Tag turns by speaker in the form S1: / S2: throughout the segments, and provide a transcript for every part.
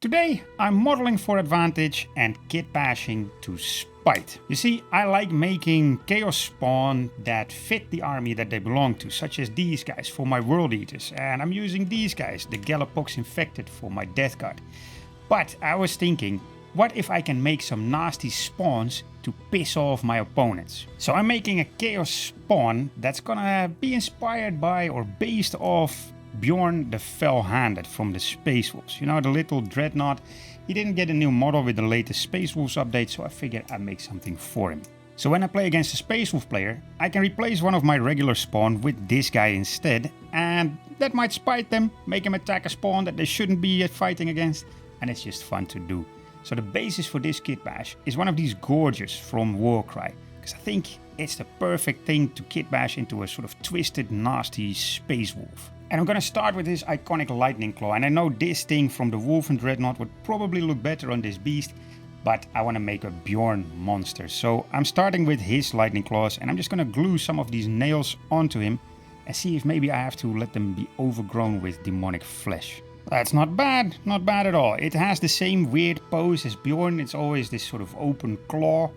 S1: Today I'm modeling for advantage and kitbashing to spite. You see, I like making chaos spawn that fit the army that they belong to, such as these guys for my world eaters, and I'm using these guys, the Galloppox infected, for my death guard. But I was thinking, what if I can make some nasty spawns to piss off my opponents? So I'm making a chaos spawn that's gonna be inspired by or based off Bjorn the Fell-handed from the Space Wolves. You know, the little dreadnought. He didn't get a new model with the latest Space Wolves update, so I figured I'd make something for him. So when I play against a Space Wolf player, I can replace one of my regular spawn with this guy instead, and that might spite them, make him attack a spawn that they shouldn't be fighting against, and it's just fun to do. So the basis for this kitbash is one of these gorges from Warcry, because I think it's the perfect thing to kitbash into a sort of twisted, nasty Space Wolf. And I'm gonna start with this iconic lightning claw, and I know this thing from the Wolf and Dreadnought would probably look better on this beast, but I want to make a Bjorn monster. So I'm starting with his lightning claws, and I'm just gonna glue some of these nails onto him and see if maybe I have to let them be overgrown with demonic flesh. That's not bad at all. It has the same weird pose as Bjorn. It's always this sort of open claw.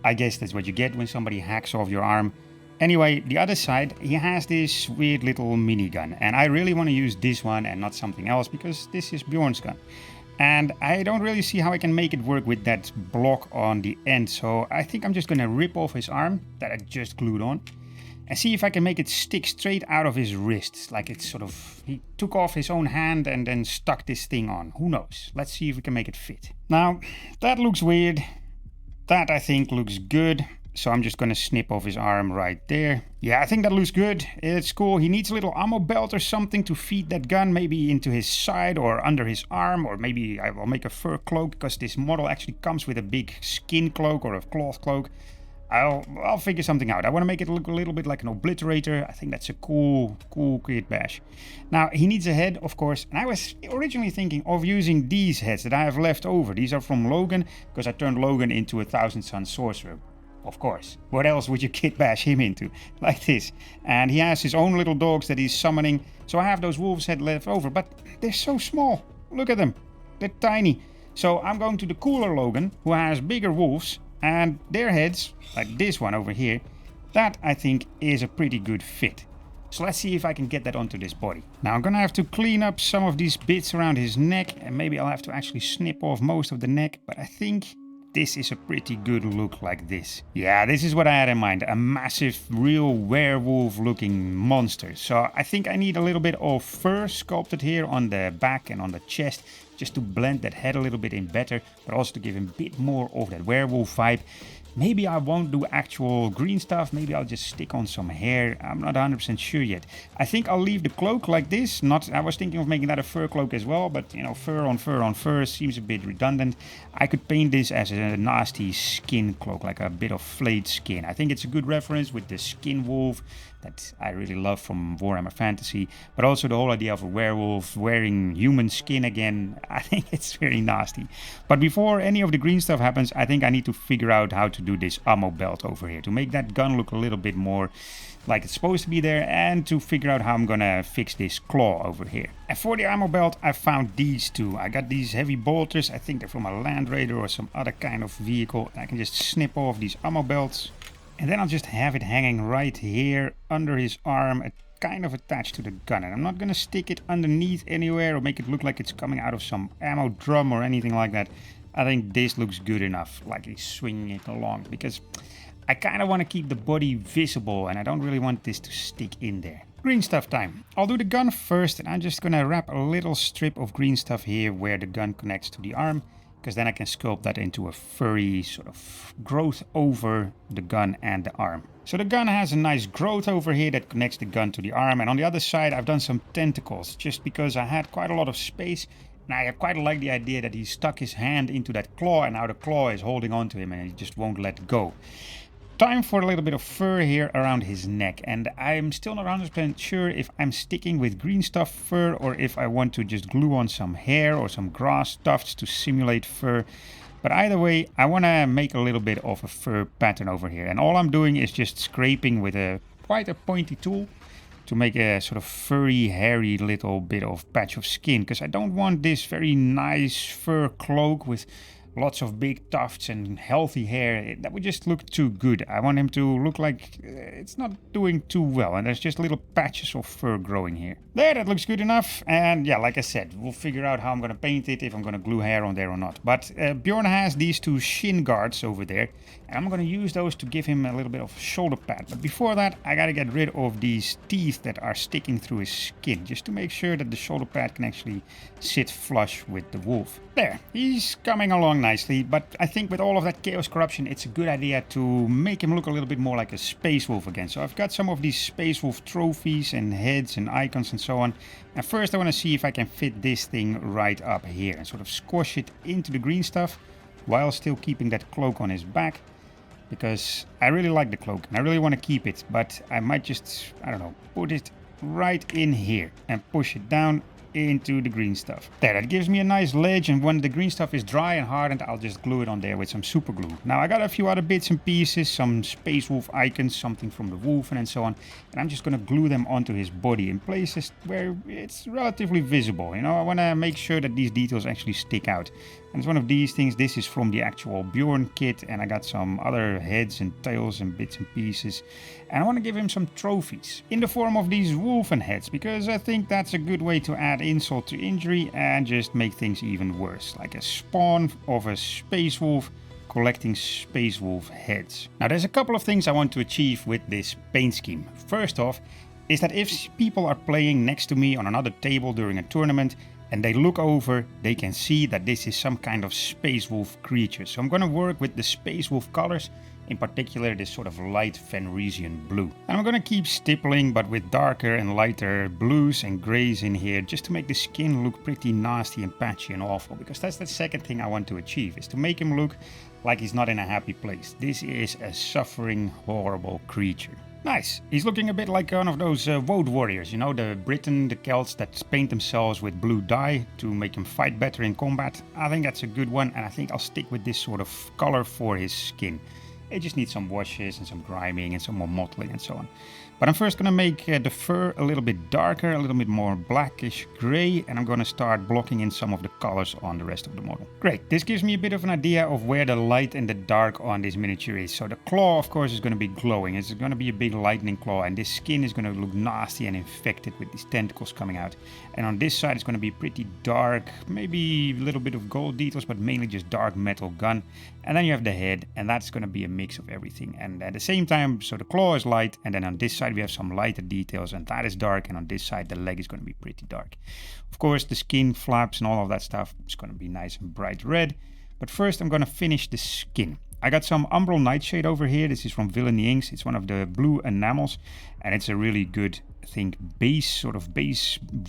S1: I guess that's what you get when somebody hacks off your arm. Anyway, the other side, he has this weird little minigun, and I really want to use this one and not something else because this is Bjorn's gun. And I don't really see how I can make it work with that block on the end, so I think I'm just going to rip off his arm that I just glued on and see if I can make it stick straight out of his wrists, like it's sort of, he took off his own hand and then stuck this thing on. Who knows? Let's see if we can make it fit. Now, that looks weird. That I think looks good. So I'm just going to snip off his arm right there. Yeah, I think that looks good. It's cool. He needs a little ammobelt or something to feed that gun, maybe into his side or under his arm, or maybe I will make a fur cloak because this model actually comes with a big skin cloak or a cloth cloak. I'll figure something out. I want to make it look a little bit like an obliterator. I think that's a cool kitbash. Now, he needs a head, of course. And I was originally thinking of using these heads that I have left over. These are from Logan, because I turned Logan into a Thousand Sun Sorcerer. Of course. What else would you kitbash him into? Like this. And he has his own little dogs that he's summoning. So I have those wolves head left over. But they're so small. Look at them. They're tiny. So I'm going to the cooler Logan, who has bigger wolves. And their heads, like this one over here, that I think is a pretty good fit. So let's see if I can get that onto this body. Now I'm gonna have to clean up some of these bits around his neck. And maybe I'll have to actually snip off most of the neck. But I think this is a pretty good look like this. Yeah, this is what I had in mind. A massive, real werewolf looking monster. So I think I need a little bit of fur sculpted here on the back and on the chest, just to blend that head a little bit in better, but also to give him a bit more of that werewolf vibe. Maybe I won't do actual green stuff. Maybe I'll just stick on some hair. I'm not 100% sure yet. I think I'll leave the cloak like this. I was thinking of making that a fur cloak as well, but you know, fur on fur seems a bit redundant. I could paint this as a nasty skin cloak, like a bit of flayed skin. I think it's a good reference with the skin wolf that I really love from Warhammer Fantasy, but also the whole idea of a werewolf wearing human skin again. I think it's very nasty. But before any of the green stuff happens, I think I need to figure out how to do this ammobelt over here to make that gun look a little bit more like it's supposed to be there, and to figure out how I'm gonna fix this claw over here. And for the ammobelt, I found these two. I got these heavy bolters. I think they're from a Land Raider or some other kind of vehicle. I can just snip off these ammobelts, and then I'll just have it hanging right here under his arm, kind of attached to the gun. And I'm not gonna stick it underneath anywhere or make it look like it's coming out of some ammo drum or anything like that. I think this looks good enough, like he's swinging it along, because I kind of want to keep the body visible and I don't really want this to stick in there. Green stuff time. I'll do the gun first, and I'm just going to wrap a little strip of green stuff here where the gun connects to the arm, because then I can sculpt that into a furry sort of growth over the gun and the arm. So the gun has a nice growth over here that connects the gun to the arm, and on the other side I've done some tentacles just because I had quite a lot of space. And I quite like the idea that he stuck his hand into that claw and now the claw is holding on to him and he just won't let go. Time for a little bit of fur here around his neck, and I'm still not 100% sure if I'm sticking with green stuff fur or if I want to just glue on some hair or some grass tufts to simulate fur. But either way, I want to make a little bit of a fur pattern over here, and all I'm doing is just scraping with quite a pointy tool to make a sort of furry, hairy little bit of patch of skin, because I don't want this very nice fur cloak with lots of big tufts and healthy hair. That would just look too good. I want him to look like it's not doing too well, and there's just little patches of fur growing here. There, that looks good enough. And yeah, like I said, we'll figure out how I'm gonna paint it, if I'm gonna glue hair on there or not. But Bjorn has these two shin guards over there, and I'm gonna use those to give him a little bit of shoulder pad. But before that, I gotta get rid of these teeth that are sticking through his skin, just to make sure that the shoulder pad can actually sit flush with the wolf. There, he's coming along nicely, but I think with all of that chaos corruption, it's a good idea to make him look a little bit more like a space wolf again. So I've got some of these space wolf trophies and heads and icons and so on. And first I want to see if I can fit this thing right up here and sort of squash it into the green stuff while still keeping that cloak on his back, because I really like the cloak and I really want to keep it, but I might just, I don't know, put it right in here and push it down into the green stuff. There, that gives me a nice ledge, and when the green stuff is dry and hardened, I'll just glue it on there with some super glue. Now I got a few other bits and pieces, some space wolf icons, something from the wolf and so on, and I'm just gonna glue them onto his body in places where it's relatively visible. You know, I want to make sure that these details actually stick out. And it's one of these things. This is from the actual Bjorn kit, and I got some other heads and tails and bits and pieces. And I want to give him some trophies in the form of these wolfen heads, because I think that's a good way to add insult to injury and just make things even worse. Like a spawn of a space wolf collecting space wolf heads. Now there's a couple of things I want to achieve with this paint scheme. First off is that if people are playing next to me on another table during a tournament, and they look over, they can see that this is some kind of space wolf creature. So I'm gonna work with the space wolf colors, in particular this sort of light Fenrisian blue. And I'm gonna keep stippling, but with darker and lighter blues and grays in here, just to make the skin look pretty nasty and patchy and awful, because that's the second thing I want to achieve, is to make him look like he's not in a happy place. This is a suffering, horrible creature. Nice. He's looking a bit like one of those woad warriors, you know, the Britain, the Celts that paint themselves with blue dye to make them fight better in combat. I think that's a good one, and I think I'll stick with this sort of color for his skin. It just needs some washes and some grinding and some more mottling and so on. But I'm first going to make the fur a little bit darker, a little bit more blackish gray, and I'm going to start blocking in some of the colors on the rest of the model. Great, this gives me a bit of an idea of where the light and the dark on this miniature is. So the claw, of course, is going to be glowing. It's going to be a big lightning claw, and this skin is going to look nasty and infected with these tentacles coming out. And on this side, it's going to be pretty dark, maybe a little bit of gold details, but mainly just dark metal gun. And then you have the head, and that's going to be a mix of everything. And at the same time, so the claw is light, and then on this side we have some lighter details, and that is dark, and on this side the leg is going to be pretty dark. Of course, the skin flaps and all of that stuff is going to be nice and bright red. But first I'm going to finish the skin. I got some Umbral Nightshade over here. This is from Villainy Inks. It's one of the blue enamels, and it's a really good, I think, base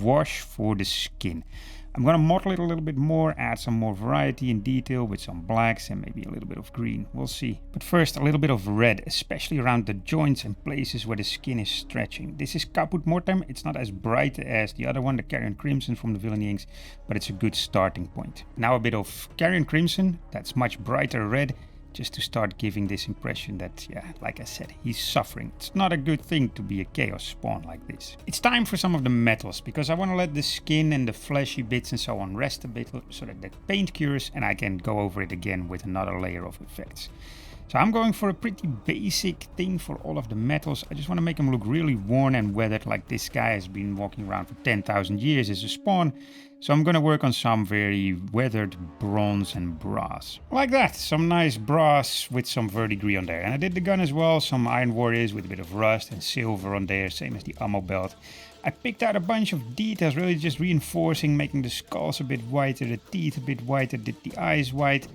S1: wash for the skin. I'm going to model it a little bit more, add some more variety and detail with some blacks and maybe a little bit of green. We'll see. But first, a little bit of red, especially around the joints and places where the skin is stretching. This is Caput Mortem. It's not as bright as the other one, the Carrion Crimson from the Villainy Inks, but it's a good starting point. Now a bit of Carrion Crimson, that's much brighter red, just to start giving this impression that, yeah, like I said, he's suffering. It's not a good thing to be a chaos spawn like this. It's time for some of the metals, because I want to let the skin and the fleshy bits and so on rest a bit so that the paint cures and I can go over it again with another layer of effects. So I'm going for a pretty basic thing for all of the metals. I just want to make them look really worn and weathered, like this guy has been walking around for 10,000 years as a spawn. So I'm going to work on some very weathered bronze and brass. Like that, some nice brass with some verdigris on there. And I did the gun as well, some iron warriors with a bit of rust and silver on there, same as the ammobelt. I picked out a bunch of details, really just reinforcing, making the skulls a bit whiter, the teeth a bit whiter, did the eyes white.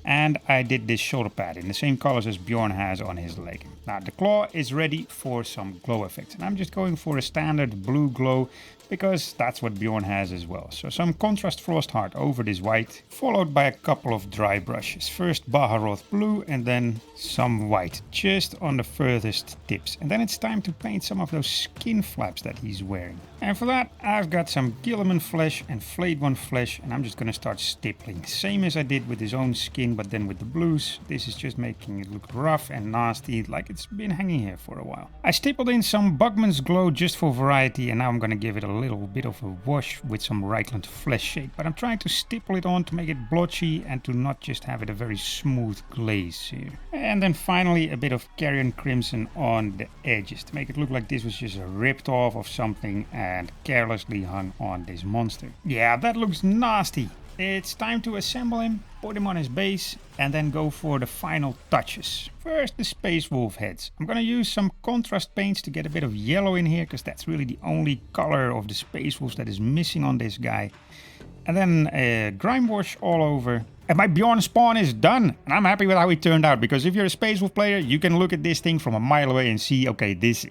S1: And I did this shoulder pad in the same colors as Bjorn has on his leg. Now the claw is ready for some glow effects. And I'm just going for a standard blue glow, because that's what Bjorn has as well. So some contrast frost heart over this white, followed by a couple of dry brushes. First Baharoth blue and then some white, just on the furthest tips. And then it's time to paint some of those skin flaps that he's wearing. And for that, I've got some Guilliman flesh and Flayed one flesh, and I'm just going to start stippling. Same as I did with his own skin, but then with the blues. This is just making it look rough and nasty, like It's been hanging here for a while. I stippled in some Bugman's Glow just for variety, and now I'm gonna give it a little bit of a wash with some Reichland Flesh Shake. But I'm trying to stipple it on to make it blotchy and to not just have it a very smooth glaze here. And then finally a bit of Carrion Crimson on the edges to make it look like this was just ripped off of something and carelessly hung on this monster. Yeah, that looks nasty. It's time to assemble him, put him on his base, and then go for the final touches. First, the Space Wolf heads. I'm gonna use some contrast paints to get a bit of yellow in here, because that's really the only color of the Space Wolves that is missing on this guy. And then grime wash all over. And my Bjorn spawn is done, and I'm happy with how it turned out, because if you're a Space Wolf player, you can look at this thing from a mile away and see, okay, this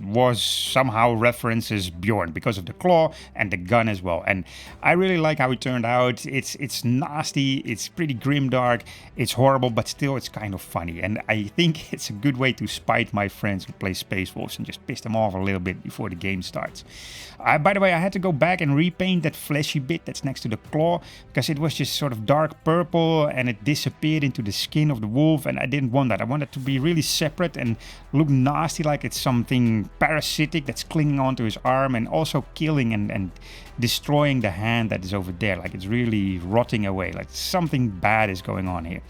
S1: was somehow references Bjorn because of the claw and the gun as well. And I really like how it turned out. It's nasty, it's pretty grimdark, it's horrible, but still it's kind of funny. And I think it's a good way to spite my friends who play Space Wolves and just piss them off a little bit before the game starts. By the way, I had to go back and repaint that fleshy bit that's next to the claw, because it was just sort of dark purple and it disappeared into the skin of the wolf, and I didn't want that. I want it to be really separate and look nasty, like it's something parasitic that's clinging onto his arm and also killing and destroying the hand that is over there, like it's really rotting away, like something bad is going on here.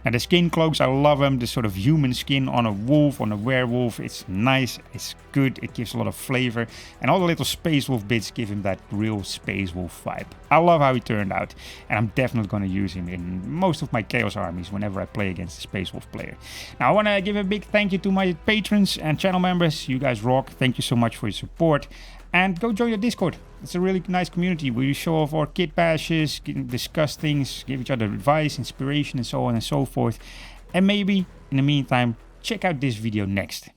S1: Now the skin cloaks, I love them, the sort of human skin on a wolf, on a werewolf. It's nice, it's good, it gives a lot of flavor, and all the little Space Wolf bits give him that real Space Wolf vibe. I love how he turned out, and I'm definitely going to use him in most of my Chaos armies whenever I play against a Space Wolf player. Now I want to give a big thank you to my patrons and channel members. You guys rock. Thank you so much for your support. And go join the Discord. It's a really nice community where we show off our kit bashes, discuss things, give each other advice, inspiration, and so on and so forth. And maybe, in the meantime, check out this video next.